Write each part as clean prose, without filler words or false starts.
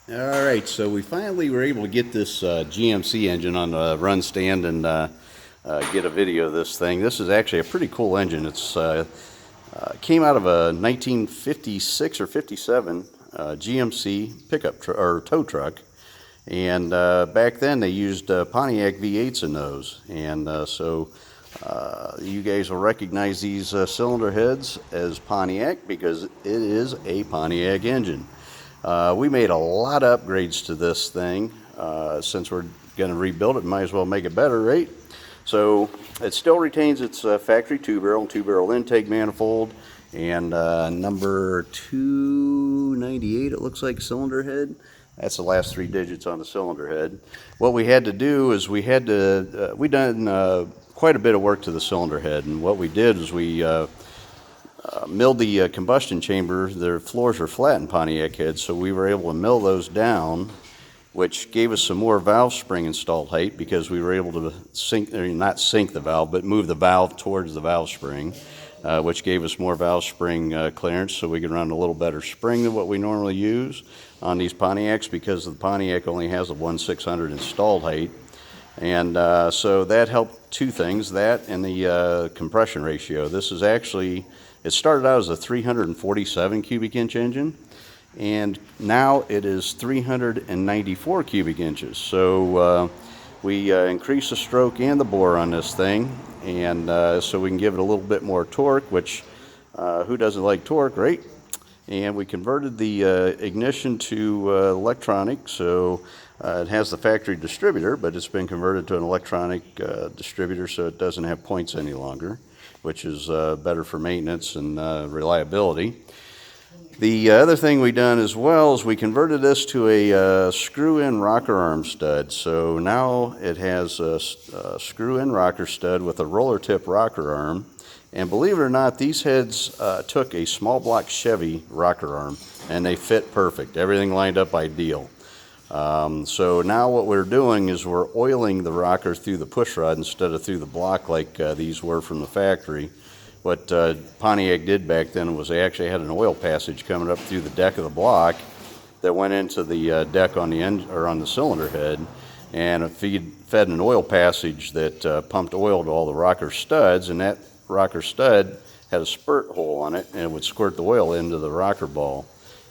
All right, so we finally were able to get this GMC engine on the run stand and get a video of this thing. This is actually a pretty cool engine. It's came out of a 1956 or 57 GMC pickup or tow truck, and back then they used Pontiac V8s in those, and you guys will recognize these cylinder heads as Pontiac because it is a Pontiac engine. We made a lot of upgrades to this thing. Since we're going to rebuild it, might as well make it better, right? So it still retains its factory two-barrel intake manifold, and number 298, it looks like, cylinder head. That's the last three digits on the cylinder head. What we had to do is we done quite a bit of work to the cylinder head, and what we did is we milled the combustion chamber. Their floors are flat in Pontiac heads, so we were able to mill those down, which gave us some more valve spring installed height because we were able to not sink the valve, but move the valve towards the valve spring, which gave us more valve spring clearance, so we could run a little better spring than what we normally use on these Pontiacs because the Pontiac only has a 1/600 installed height. And so that helped two things, that and the compression ratio. This is actually, it started out as a 347 cubic inch engine, and now it is 394 cubic inches. So we increased the stroke and the bore on this thing, and so we can give it a little bit more torque, which who doesn't like torque, right? And we converted the ignition to electronic, so it has the factory distributor, but it's been converted to an electronic distributor, so it doesn't have points any longer, which is better for maintenance and reliability. The other thing we done as well is we converted this to a screw-in rocker arm stud. So now it has a screw-in rocker stud with a roller tip rocker arm. And believe it or not, these heads took a small block Chevy rocker arm, and they fit perfect. Everything lined up ideal. So now what we're doing is we're oiling the rocker through the push rod instead of through the block like these were from the factory. What Pontiac did back then was they actually had an oil passage coming up through the deck of the block that went into the deck on the end or on the cylinder head, and it fed an oil passage that pumped oil to all the rocker studs, and that rocker stud had a spurt hole on it, and it would squirt the oil into the rocker ball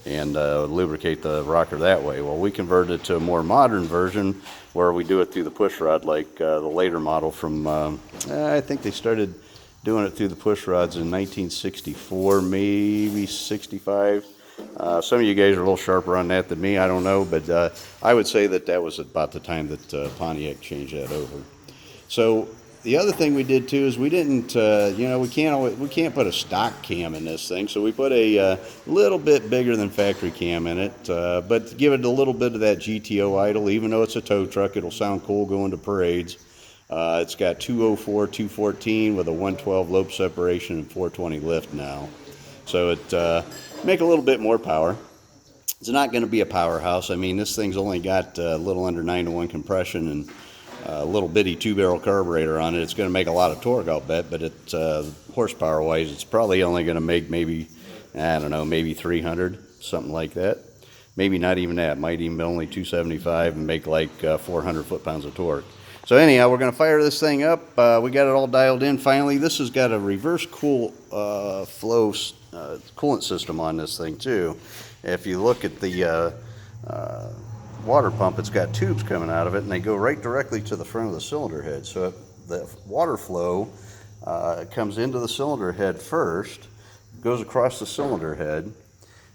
and lubricate the rocker that way. Well, we converted it to a more modern version where we do it through the push rod like the later model from, I think they started doing it through the push rods in 1964, maybe 65. Some of you guys are a little sharper on that than me, I don't know, but I would say that that was about the time that Pontiac changed that over. So the other thing we did too is we didn't, we can't put a stock cam in this thing, so we put a little bit bigger than factory cam in it, but give it a little bit of that GTO idle. Even though it's a tow truck, it'll sound cool going to parades. It's got 204, 214 with a 112 lobe separation and 420 lift now. So it make a little bit more power. It's not going to be a powerhouse. I mean, this thing's only got a little under 9-to-1 compression and a little bitty two-barrel carburetor on it. It's going to make a lot of torque, I'll bet, but it horsepower-wise, it's probably only going to make maybe, I don't know, maybe 300, something like that. Maybe not even that. Might even be only 275 and make like 400 foot-pounds of torque. So anyhow, we're going to fire this thing up. We got it all dialed in finally. This has got a reverse flow coolant system on this thing too. If you look at the water pump, it's got tubes coming out of it, and they go right directly to the front of the cylinder head. So the water flow comes into the cylinder head first, goes across the cylinder head,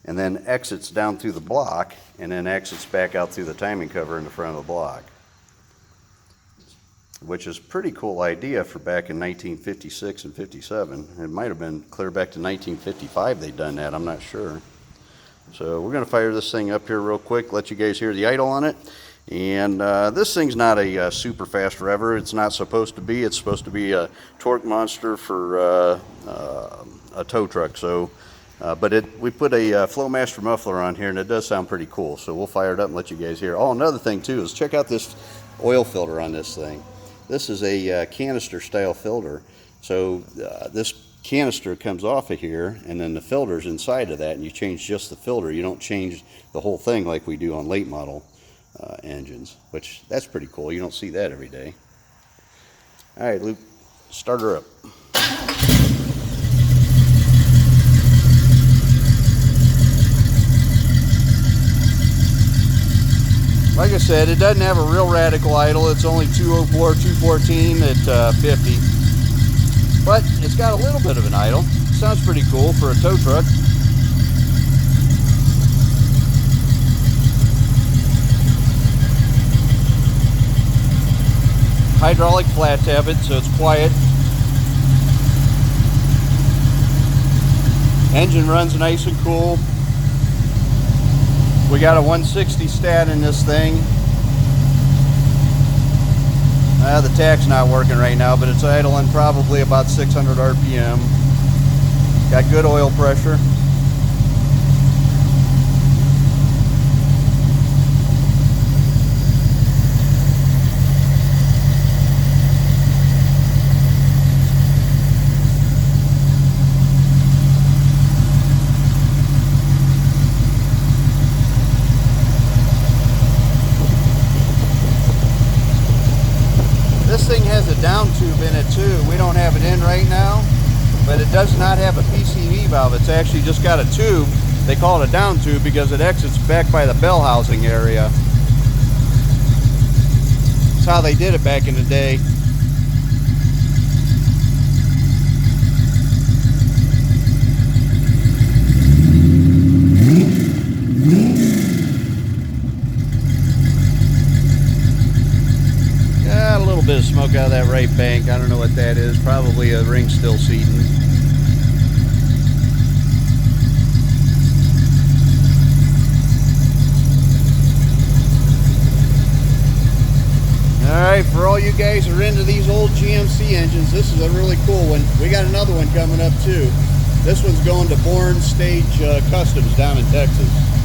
and then exits down through the block, and then exits back out through the timing cover in the front of the block, which is a pretty cool idea for back in 1956 and 57. It might have been clear back to 1955 they'd done that, I'm not sure. So we're going to fire this thing up here real quick, let you guys hear the idle on it. And this thing's not a super fast rever. It's not supposed to be. It's supposed to be a torque monster for a tow truck. So, but we put a Flowmaster muffler on here, and it does sound pretty cool. So we'll fire it up and let you guys hear. Oh, another thing too is check out this oil filter on this thing. This is a canister style filter. So this canister comes off of here, and then the filter's inside of that, and you change just the filter. You don't change the whole thing like we do on late model engines, which that's pretty cool. You don't see that every day. All right, Luke, start her up. Like I said, it doesn't have a real radical idle. It's only 204, 214 at 50. But it's got a little bit of an idle. Sounds pretty cool for a tow truck. Hydraulic flat tappet, so it's quiet. Engine runs nice and cool. We got a 160 stat in this thing. The tach's not working right now, but it's idling probably about 600 RPM. Got good oil pressure. This thing has a down tube in it too. We don't have it in right now, but it does not have a PCV valve. It's actually just got a tube. They call it a down tube because it exits back by the bell housing area. That's how they did it back in the day. Got a little bit of smoke out of that right bank. I don't know what that is. Probably a ring still seating. Alright, for all you guys who are into these old GMC engines, this is a really cool one. We got another one coming up too. This one's going to Bourne Stage Customs down in Texas.